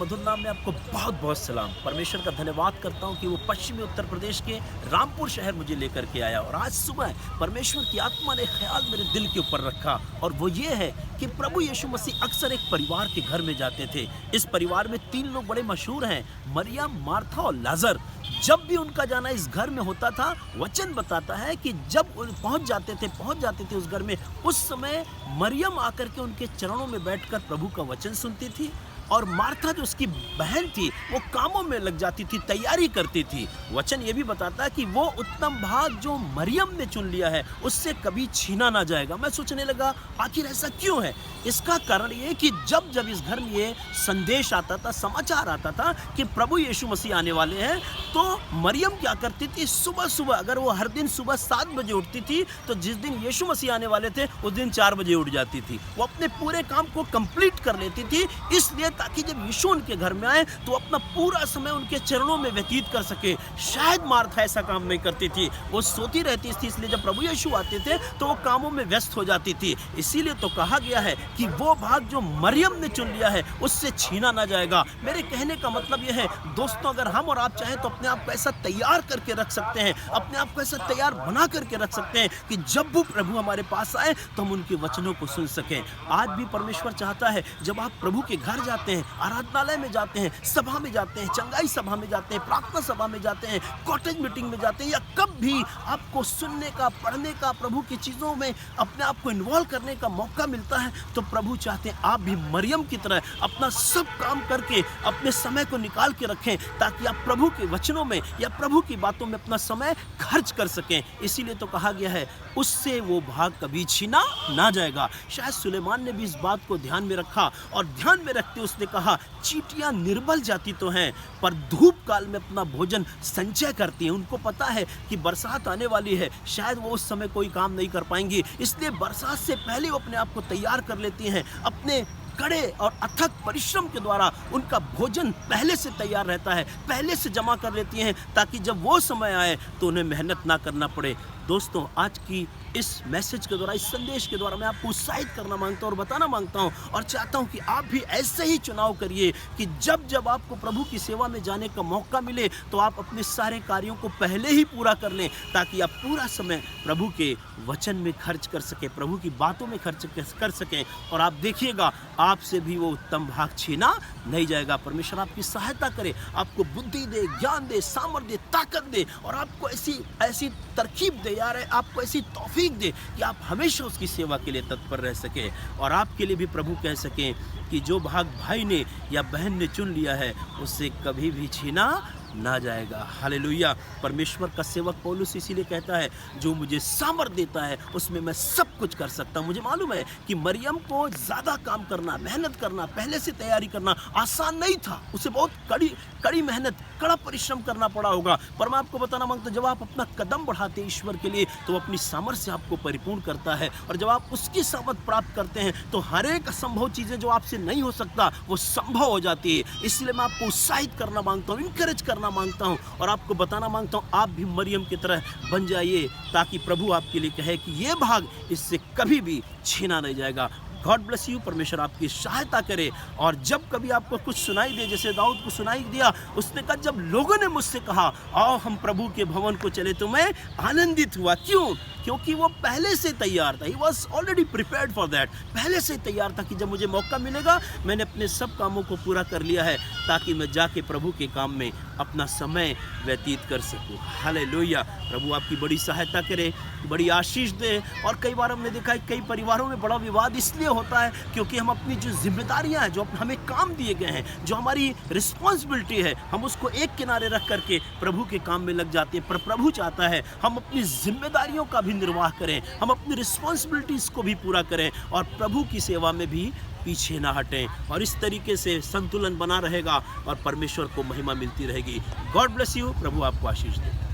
मधुर नाम में आपको बहुत बहुत सलाम। परमेश्वर का धन्यवाद करता हूँ कि वो पश्चिमी उत्तर प्रदेश के रामपुर शहर मुझे लेकर के आया और आज सुबह परमेश्वर की आत्मा ने ख्याल मेरे दिल के ऊपर रखा और वो ये है कि प्रभु यीशु मसीह अक्सर एक परिवार के घर में जाते थे। इस परिवार में 3 लोग बड़े मशहूर हैं, मरियम, मार्था और लाजर। जब भी उनका जाना इस घर में होता था, वचन बताता है कि जब पहुंच जाते थे उस घर में, उस समय मरियम आकर के उनके चरणों में बैठकर प्रभु का वचन सुनती थी और मार्था जो उसकी बहन थी वो कामों में लग जाती थी, तैयारी करती थी। वचन ये भी बताता है कि वो उत्तम भाग जो मरियम ने चुन लिया है उससे कभी छीना ना जाएगा। मैं सोचने लगा आखिर ऐसा क्यों है। इसका कारण ये कि जब जब इस घर में ये संदेश आता था, समाचार आता था कि प्रभु यीशु मसीह आने वाले हैं, तो मरियम क्या करती थी, सुबह सुबह, अगर वो हर दिन सुबह 7 बजे उठती थी तो जिस दिन यीशु मसीह आने वाले थे उस दिन 4 बजे उठ जाती थी। वो अपने पूरे काम को कंप्लीट कर लेती थी, इसलिए ताकि जब यीशु उनके घर में आए तो अपना पूरा समय उनके चरणों में व्यतीत कर सके। शायद मार्था ऐसा काम नहीं करती थी, वो सोती रहती थी, इसलिए जब प्रभु यीशु आते थे तो वो कामों में व्यस्त हो जाती थी। इसीलिए तो कहा गया है कि वो भाग जो मरियम ने चुन लिया है उससे छीना ना जाएगा। मेरे कहने का मतलब यह है दोस्तों, अगर हम और आप चाहें तो अपने आप को ऐसा तैयार करके रख सकते हैं, अपने आप को ऐसा तैयार बना करके रख सकते हैं कि जब वो प्रभु हमारे पास आए तो हम उनके वचनों को सुन सकें। आज भी परमेश्वर चाहता है जब आप प्रभु के घर जाते हैं, आराधनालय में जाते हैं, सभा में जाते हैं, चंगाई सभा में जाते हैं, प्रार्थना सभा में जाते हैं, कॉटेज मीटिंग में जाते हैं, या कब भी आपको सुनने का, पढ़ने का, प्रभु की चीज़ों में अपने आप को इन्वॉल्व करने का मौका मिलता है, तो प्रभु चाहते हैं आप भी मरियम की तरह अपना सब काम करके अपने समय को निकाल के रखें ताकि आप प्रभु के वचनों में या प्रभु की बातों में अपना समय खर्च कर सकें। इसीलिए तो कहा गया है उससे वो भाग कभी छीना ना जाएगा। शायद सुलेमान ने भी इस बात को ध्यान में रखा और ध्यान में रखते उसने कहा चींटियां निर्बल जाति तो हैं पर धूप काल में अपना भोजन संचय करती हैं। उनको पता है कि बरसात आने वाली है, शायद वो उस समय कोई काम नहीं कर पाएंगी, इसलिए बरसात से पहले वो अपने आप को तैयार कर लेती हैं। अपने कड़े और अथक परिश्रम के द्वारा उनका भोजन पहले से तैयार रहता है, पहले से जमा कर लेती हैं ताकि जब वो समय आए तो उन्हें मेहनत ना करना पड़े। दोस्तों, आज की इस मैसेज के द्वारा, इस संदेश के द्वारा मैं आपको उत्साहित करना मांगता हूँ और बताना मांगता हूँ और चाहता हूँ कि आप भी ऐसे ही चुनाव करिए कि जब जब आपको प्रभु की सेवा में जाने का मौका मिले तो आप अपने सारे कार्यों को पहले ही पूरा कर लें ताकि आप पूरा समय प्रभु के वचन में खर्च कर सकें, प्रभु की बातों में खर्च कर सकें और आप देखिएगा आपसे भी वो उत्तम भाग छीना नहीं जाएगा। परमेश्वर आपकी सहायता करे, आपको बुद्धि दे, ज्ञान दे, सामर्थ्य दे, ताकत दे और आपको ऐसी तरकीब दे, यार आपको ऐसी तौफीक दे कि आप हमेशा उसकी सेवा के लिए तत्पर रह सके और आपके लिए भी प्रभु कह सकें कि जो भाग भाई ने या बहन ने चुन लिया है उससे कभी भी छीना ना जाएगा। हालेलुया। परमेश्वर का सेवक पौलुस इसीलिए कहता है जो मुझे सामर्थ देता है उसमें मैं सब कुछ कर सकता हूँ। मुझे मालूम है कि मरियम को ज़्यादा काम करना, मेहनत करना, पहले से तैयारी करना आसान नहीं था, उसे बहुत कड़ी मेहनत, कड़ा परिश्रम करना पड़ा होगा। पर मैं आपको बताना मांगता हूँ जब आप अपना कदम बढ़ाते हैं ईश्वर के लिए तो अपनी सामर्थ्य से आपको परिपूर्ण करता है और जब आप उसकी सामर्थ्य प्राप्त करते हैं तो हर एक असंभव चीज़ें जो आपसे नहीं हो सकता वो संभव हो जाती है। इसलिए मैं आपको उत्साहित करना मांगता हूँ, इनकरेज करना मांगता हूँ और आपको बताना मांगता हूँ आप भी मरियम की तरह बन जाइए ताकि प्रभु आपके लिए कहे कि ये भाग इससे कभी भी छीना नहीं जाएगा। God bless you. परमेश्वर आपकी सहायता करे और जब कभी आपको कुछ सुनाई दे, जैसे दाऊद को सुनाई दिया, उसने कहा जब लोगों ने मुझसे कहा आओ हम प्रभु के भवन को चले तो मैं आनंदित हुआ। क्यों? क्योंकि वो पहले से तैयार था। He was already prepared for that. पहले से तैयार था कि जब मुझे मौका मिलेगा मैंने अपने सब कामों को पूरा कर लिया है ताकि मैं जाके प्रभु के काम में अपना समय व्यतीत कर सकूं। हालेलुया। प्रभु आपकी बड़ी सहायता करे, बड़ी आशीष दे। और कई बार हमने देखा है कई परिवारों में बड़ा विवाद इसलिए होता है क्योंकि हम अपनी जो जिम्मेदारियां हैं, जो हमें काम दिए गए हैं, जो हमारी रिस्पॉन्सिबिलिटी है, हम उसको एक किनारे रख करके प्रभु के काम में लग जाते हैं। पर प्रभु चाहता है हम अपनी जिम्मेदारियों का भी निर्वाह करें, हम अपनी रिस्पॉन्सिबिलिटीज को भी पूरा करें और प्रभु की सेवा में भी पीछे ना हटें और इस तरीके से संतुलन बना रहेगा और परमेश्वर को महिमा मिलती रहेगी। God bless you. प्रभु आपको आशीष दे।